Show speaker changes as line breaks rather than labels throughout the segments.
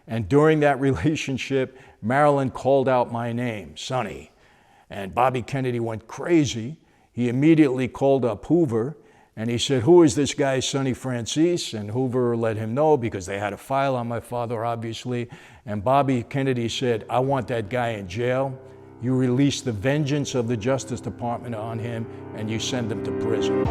And during that relationship, Marilyn called out my name, Sonny. And Bobby Kennedy went crazy. He immediately called up Hoover and he said, "Who is this guy, Sonny Franzese?" And Hoover let him know because they had a file on my father, obviously. And Bobby Kennedy said, "I want that guy in jail. You release the vengeance of the Justice Department on him and you send him to prison."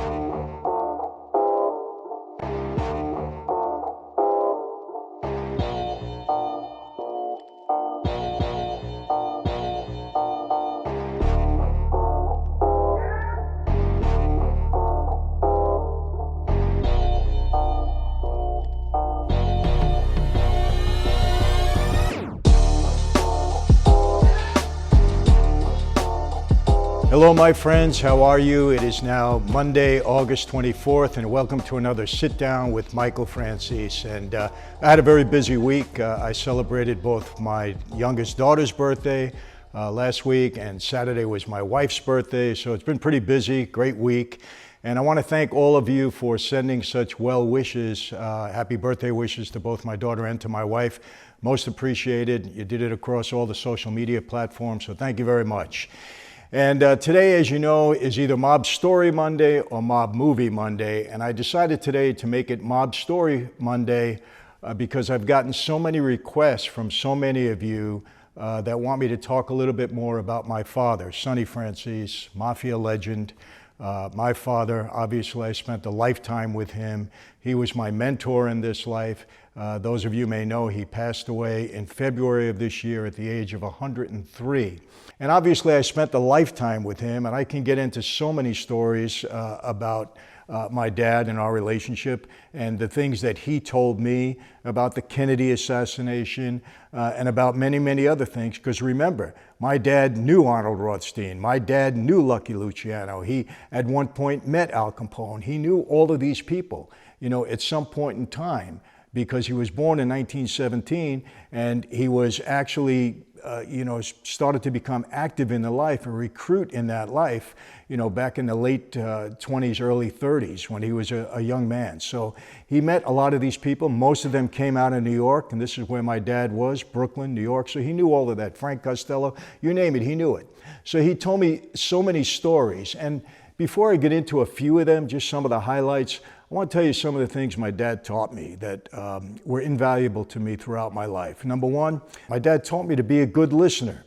Hello, my friends. How are you? It is now Monday, August 24th, and welcome to another Sit Down with Michael Franzese. And I had a very busy week. I celebrated both my youngest daughter's birthday last week, and Saturday was my wife's birthday. So it's been pretty busy, great week. And I want to thank all of you for sending such well wishes, happy birthday wishes to both my daughter and to my wife. Most appreciated. You did it across all the social media platforms, so thank you very much. And today, as you know, is either Mob Story Monday or Mob Movie Monday. And I decided today to make it Mob Story Monday because I've gotten so many requests from so many of you that want me to talk a little bit more about my father, Sonny Franzese, Mafia legend. My father, obviously, I spent a lifetime with him. He was my mentor in this life. Those of you may know he passed away in February of this year at the age of 103. And obviously I spent a lifetime with him, and I can get into so many stories about my dad and our relationship and the things that he told me about the Kennedy assassination and about many, many other things. Because remember, my dad knew Arnold Rothstein. My dad knew Lucky Luciano. He at one point met Al Capone. He knew all of these people, you know, at some point in time, because he was born in 1917 and he was actually started to become active in the life, a recruit in that life, back in the late 20s, early 30s when he was a young man. So he met a lot of these people. Most of them came out of New York, and this is where my dad was, Brooklyn, New York. So he knew all of that. Frank Costello, you name it, he knew it. So he told me so many stories. And before I get into a few of them, just some of the highlights, I want to tell you some of the things my dad taught me that were invaluable to me throughout my life. Number one, my dad taught me to be a good listener.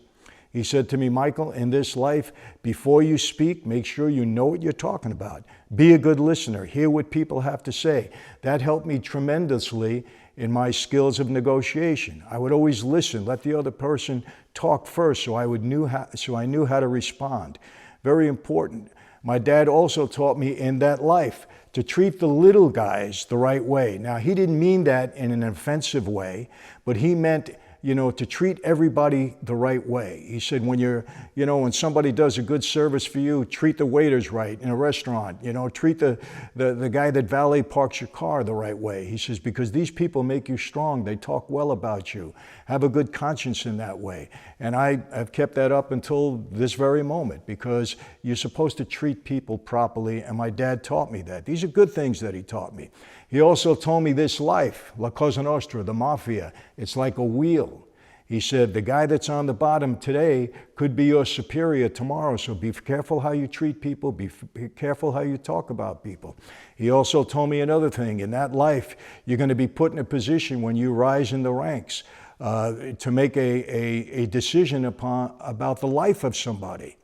He said to me, "Michael, in this life, before you speak, make sure you know what you're talking about. Be a good listener. Hear what people have to say." That helped me tremendously in my skills of negotiation. I would always listen, let the other person talk first so I knew how to respond. Very important. My dad also taught me in that life to treat the little guys the right way. Now, he didn't mean that in an offensive way, but he meant, to treat everybody the right way. He said, when somebody does a good service for you, treat the waiters right in a restaurant, treat the guy that valet parks your car the right way. He says, because these people make you strong. They talk well about you. Have a good conscience in that way. And I've kept that up until this very moment because you're supposed to treat people properly. And my dad taught me that. These are good things that he taught me. He also told me this life, La Cosa Nostra, the Mafia, it's like a wheel. He said, the guy that's on the bottom today could be your superior tomorrow, so be careful how you treat people, be careful how you talk about people. He also told me another thing, in that life, you're going to be put in a position when you rise in the ranks to make a decision about the life of somebody.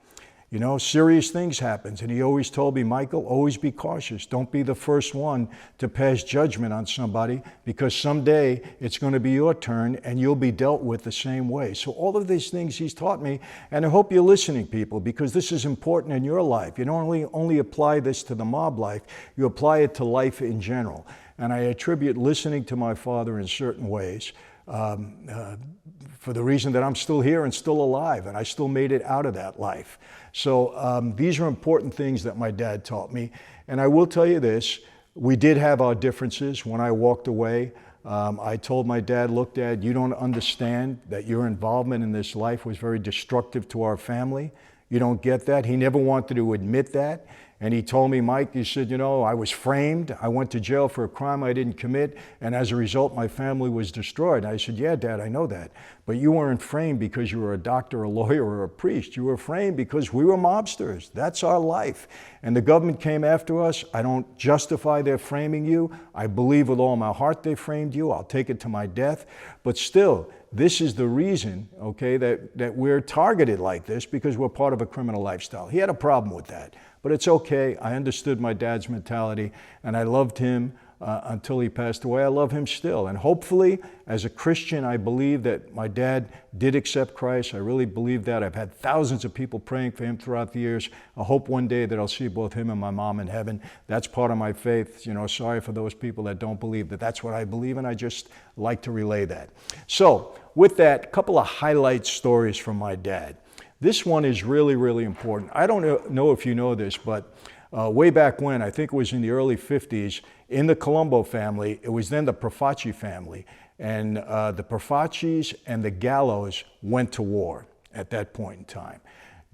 Serious things happen. And he always told me, Michael, always be cautious. Don't be the first one to pass judgment on somebody because someday it's going to be your turn and you'll be dealt with the same way. So all of these things he's taught me, and I hope you're listening, people, because this is important in your life. You don't only apply this to the mob life, you apply it to life in general. And I attribute listening to my father in certain ways for the reason that I'm still here and still alive, and I still made it out of that life. So these are important things that my dad taught me. And I will tell you this, we did have our differences. When I walked away, I told my dad, look, Dad, you don't understand that your involvement in this life was very destructive to our family. You don't get that. He never wanted to admit that. And he told me, Mike, he said, you know, I was framed. I went to jail for a crime I didn't commit. And as a result, my family was destroyed. I said, yeah, Dad, I know that. But you weren't framed because you were a doctor, a lawyer, or a priest. You were framed because we were mobsters. That's our life. And the government came after us. I don't justify their framing you. I believe with all my heart they framed you. I'll take it to my death. But still, this is the reason, okay, that we're targeted like this, because we're part of a criminal lifestyle. He had a problem with that, but it's okay. I understood my dad's mentality, and I loved him until he passed away. I love him still. And hopefully, as a Christian, I believe that my dad did accept Christ. I really believe that. I've had thousands of people praying for him throughout the years. I hope one day that I'll see both him and my mom in heaven. That's part of my faith. You know, sorry for those people that don't believe that that's what I believe, and I just like to relay that. So, with that, a couple of highlight stories from my dad. This one is really, really important. I don't know if you know this, but way back when, I think it was in the early 50s, in the Colombo family, it was then the Profaci family, and the Profacis and the Gallos went to war at that point in time.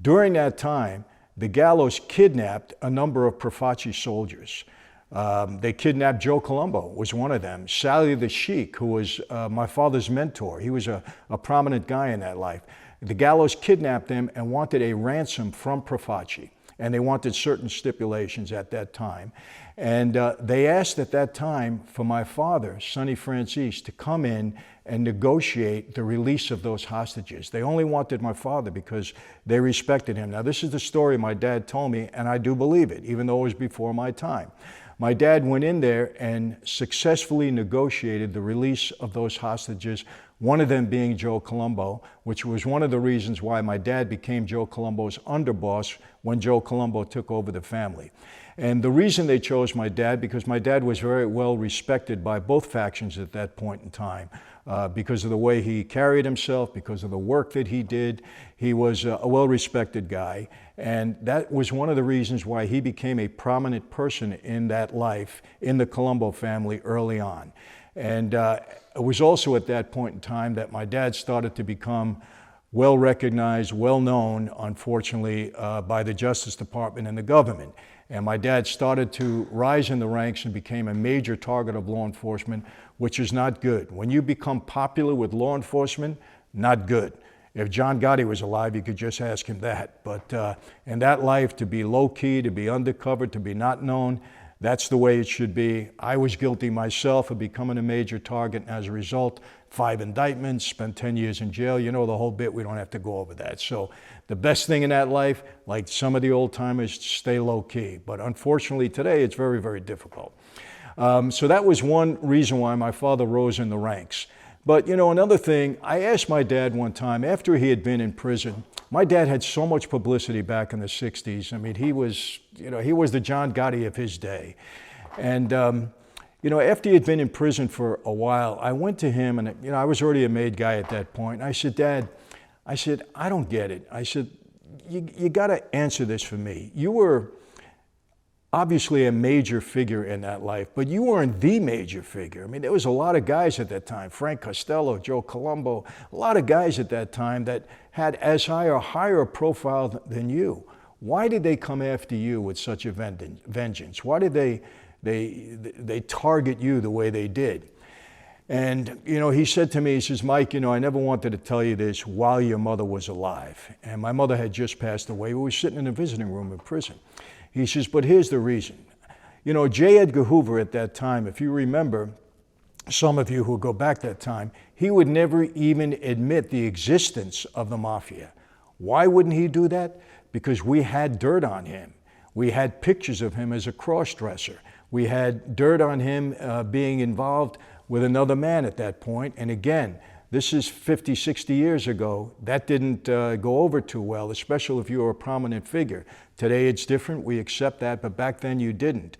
During that time, the Gallos kidnapped a number of Profaci soldiers. They kidnapped Joe Colombo, was one of them. Sally the Sheik, who was my father's mentor. He was a prominent guy in that life. The Gallos kidnapped them and wanted a ransom from Profaci. And they wanted certain stipulations at that time. And they asked at that time for my father, Sonny Franzese, to come in and negotiate the release of those hostages. They only wanted my father because they respected him. Now, this is the story my dad told me, and I do believe it, even though it was before my time. My dad went in there and successfully negotiated the release of those hostages, one of them being Joe Colombo, which was one of the reasons why my dad became Joe Colombo's underboss when Joe Colombo took over the family. And the reason they chose my dad, because my dad was very well respected by both factions at that point in time, because of the way he carried himself, because of the work that he did. He was a well-respected guy, and that was one of the reasons why he became a prominent person in that life, in the Colombo family early on. And it was also at that point in time that my dad started to become well-recognized, well-known, unfortunately, by the Justice Department and the government. And my dad started to rise in the ranks and became a major target of law enforcement, which is not good. When you become popular with law enforcement, not good. If John Gotti was alive, you could just ask him that. But in that life, to be low-key, to be undercover, to be not known, that's the way it should be. I was guilty myself of becoming a major target, and as a result, 5 indictments, spent 10 years in jail. You know the whole bit, we don't have to go over that. So the best thing in that life, like some of the old timers, stay low key. But unfortunately today, it's very, very difficult. So that was one reason why my father rose in the ranks. But you know, another thing, I asked my dad one time, after he had been in prison, my dad had so much publicity back in the 60s. I mean, he was the John Gotti of his day. And you know, after he had been in prison for a while, I went to him, and you know, I was already a made guy at that point. And I said, Dad, I said, I don't get it. I said, you got to answer this for me. You were obviously a major figure in that life, but you weren't the major figure. I mean, there was a lot of guys at that time, Frank Costello, Joe Colombo, a lot of guys at that time that had as high or higher a profile than you. Why did they come after you with such a vengeance? Why did they target you the way they did? And, you know, he said to me, he says, Mike, you know, I never wanted to tell you this while your mother was alive. And my mother had just passed away. We were sitting in a visiting room in prison. He says, but here's the reason. You know, J. Edgar Hoover at that time, if you remember, some of you who go back that time, he would never even admit the existence of the mafia. Why wouldn't he do that? Because we had dirt on him. We had pictures of him as a cross-dresser. We had dirt on him being involved with another man at that point. And again, this is 50, 60 years ago. That didn't go over too well, especially if you were a prominent figure. Today it's different, we accept that, but back then you didn't.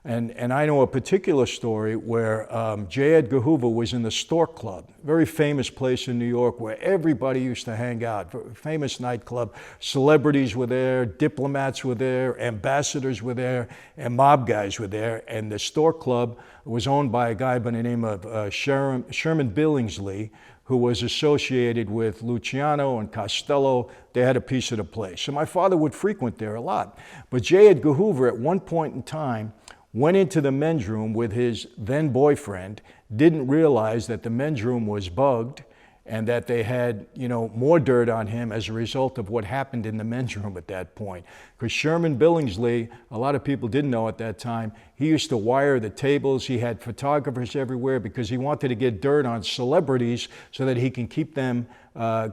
And I know a particular story where J. Edgar Hoover was in the Stork Club, very famous place in New York where everybody used to hang out, famous nightclub. Celebrities were there, diplomats were there, ambassadors were there, and mob guys were there. And the Stork Club was owned by a guy by the name of Sherman Billingsley, who was associated with Luciano and Costello. They had a piece of the place. So my father would frequent there a lot. But J. Edgar Hoover, at one point in time, went into the men's room with his then boyfriend, didn't realize that the men's room was bugged and that they had, more dirt on him as a result of what happened in the men's room at that point. Because Sherman Billingsley, a lot of people didn't know at that time, he used to wire the tables. He had photographers everywhere because he wanted to get dirt on celebrities so that he can keep them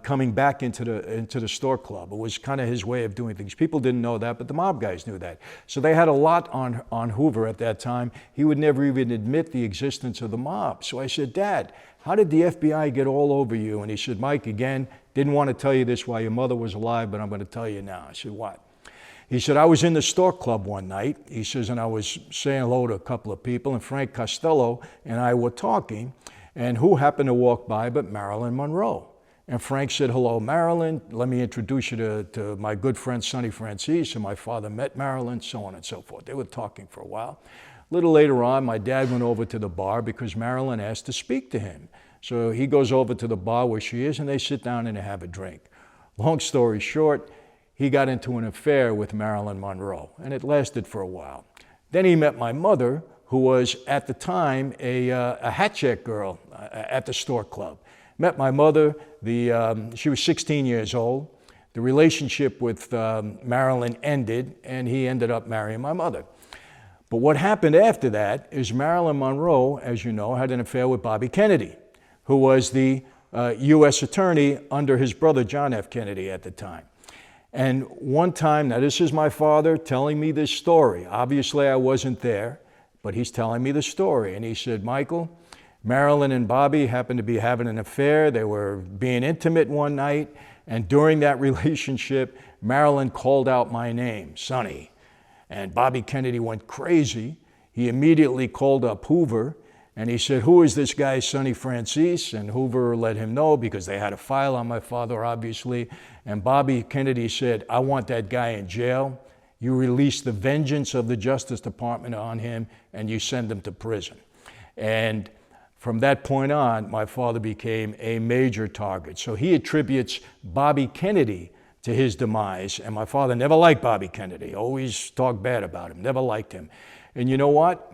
coming back into the Stork Club. It was kind of his way of doing things. People didn't know that, but the mob guys knew that. So they had a lot on Hoover at that time. He would never even admit the existence of the mob. So I said, Dad, how did the FBI get all over you? And he said, Mike, again, didn't want to tell you this while your mother was alive, but I'm going to tell you now. I said, what? He said, I was in the Stork Club one night. He says, and I was saying hello to a couple of people, and Frank Costello and I were talking, and who happened to walk by but Marilyn Monroe? And Frank said, hello, Marilyn. Let me introduce you to my good friend, Sonny Franzese. And my father met Marilyn, so on and so forth. They were talking for a while. A little later on, my dad went over to the bar because Marilyn asked to speak to him. So he goes over to the bar where she is, and they sit down and they have a drink. Long story short, he got into an affair with Marilyn Monroe, and it lasted for a while. Then he met my mother, who was at the time a hat check girl at the Stork Club. Met my mother, she was 16 years old. The relationship with Marilyn ended, and he ended up marrying my mother. But what happened after that is Marilyn Monroe, as you know, had an affair with Bobby Kennedy, who was the U.S. attorney under his brother John F. Kennedy at the time. And one time, now this is my father telling me this story. Obviously I wasn't there, but he's telling me the story. And he said, Michael, Marilyn and Bobby happened to be having an affair. They were being intimate one night. And during that relationship, Marilyn called out my name, Sonny. And Bobby Kennedy went crazy. He immediately called up Hoover. And he said, who is this guy, Sonny Franzese? And Hoover let him know because they had a file on my father, obviously. And Bobby Kennedy said, I want that guy in jail. You release the vengeance of the Justice Department on him, and you send him to prison. And from that point on, my father became a major target. So he attributes Bobby Kennedy to his demise. And my father never liked Bobby Kennedy, always talked bad about him, never liked him. And you know what?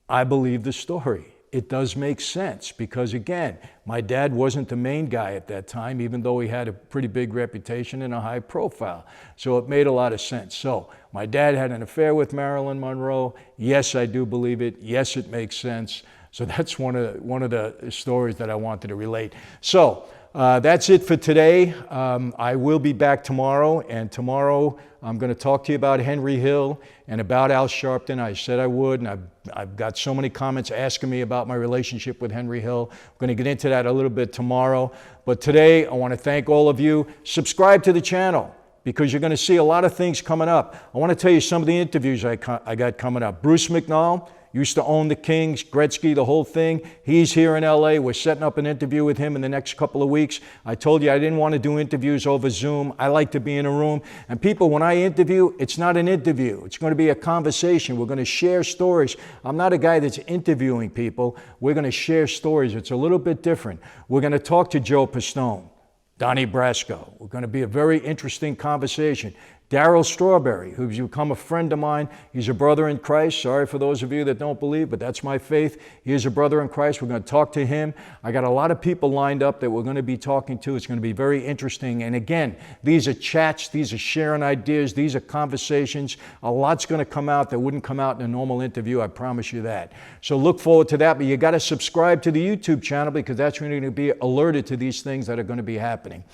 I believe the story. It does make sense because, again, my dad wasn't the main guy at that time, even though he had a pretty big reputation and a high profile. So it made a lot of sense. So my dad had an affair with Marilyn Monroe. Yes, I do believe it. Yes, it makes sense. So that's one of the stories that I wanted to relate. So that's it for today. I will be back tomorrow, and tomorrow I'm going to talk to you about Henry Hill and about Al Sharpton. I said I would, and I've got so many comments asking me about my relationship with Henry Hill. I'm going to get into that a little bit tomorrow. But today, I want to thank all of you. Subscribe to the channel because you're going to see a lot of things coming up. I want to tell you some of the interviews I got coming up. Bruce McNall used to own the Kings, Gretzky, the whole thing. He's here in LA. We're setting up an interview with him in the next couple of weeks. I told you I didn't want to do interviews over Zoom. I like to be in a room. And people, when I interview, it's not an interview. It's going to be a conversation. We're going to share stories. I'm not a guy that's interviewing people. We're going to share stories. It's a little bit different. We're going to talk to Joe Pistone, Donnie Brasco. We're going to be a very interesting conversation. Darryl Strawberry, who's become a friend of mine. He's a brother in Christ. Sorry for those of you that don't believe, but that's my faith. He is a brother in Christ. We're going to talk to him. I got a lot of people lined up that we're going to be talking to. It's going to be very interesting. And again, these are chats. These are sharing ideas. These are conversations. A lot's going to come out that wouldn't come out in a normal interview. I promise you that. So look forward to that. But you got to subscribe to the YouTube channel because that's when you're going to be alerted to these things that are going to be happening.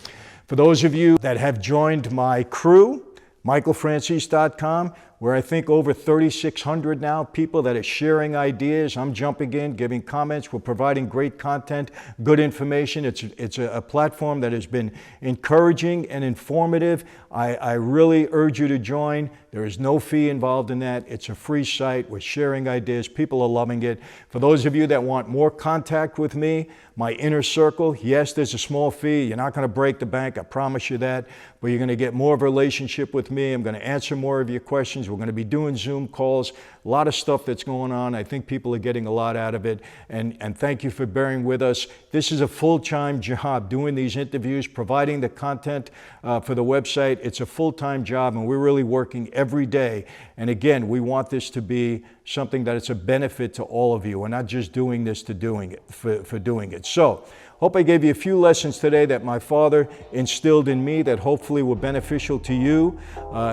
For those of you that have joined my crew, MichaelFranzese.com. We're, I think, over 3,600 now people that are sharing ideas. I'm jumping in, giving comments. We're providing great content, good information. It's a platform that has been encouraging and informative. I really urge you to join. There is no fee involved in that. It's a free site. We're sharing ideas. People are loving it. For those of you that want more contact with me, my inner circle, yes, there's a small fee. You're not going to break the bank, I promise you that, but you're going to get more of a relationship with me. I'm going to answer more of your questions. We're going to be doing Zoom calls, a lot of stuff that's going on. I think people are getting a lot out of it, and thank you for bearing with us. This is a full-time job, doing these interviews, providing the content for the website. It's a full-time job, and we're really working every day. And again, we want this to be something that it's a benefit to all of you. We're not just doing this to doing it, for doing it. So, hope I gave you a few lessons today that my father instilled in me that hopefully were beneficial to you.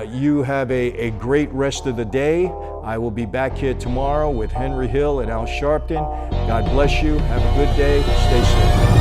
You have a great rest of the day. I will be back here tomorrow with Henry Hill and Al Sharpton. God bless you. Have a good day. Stay safe.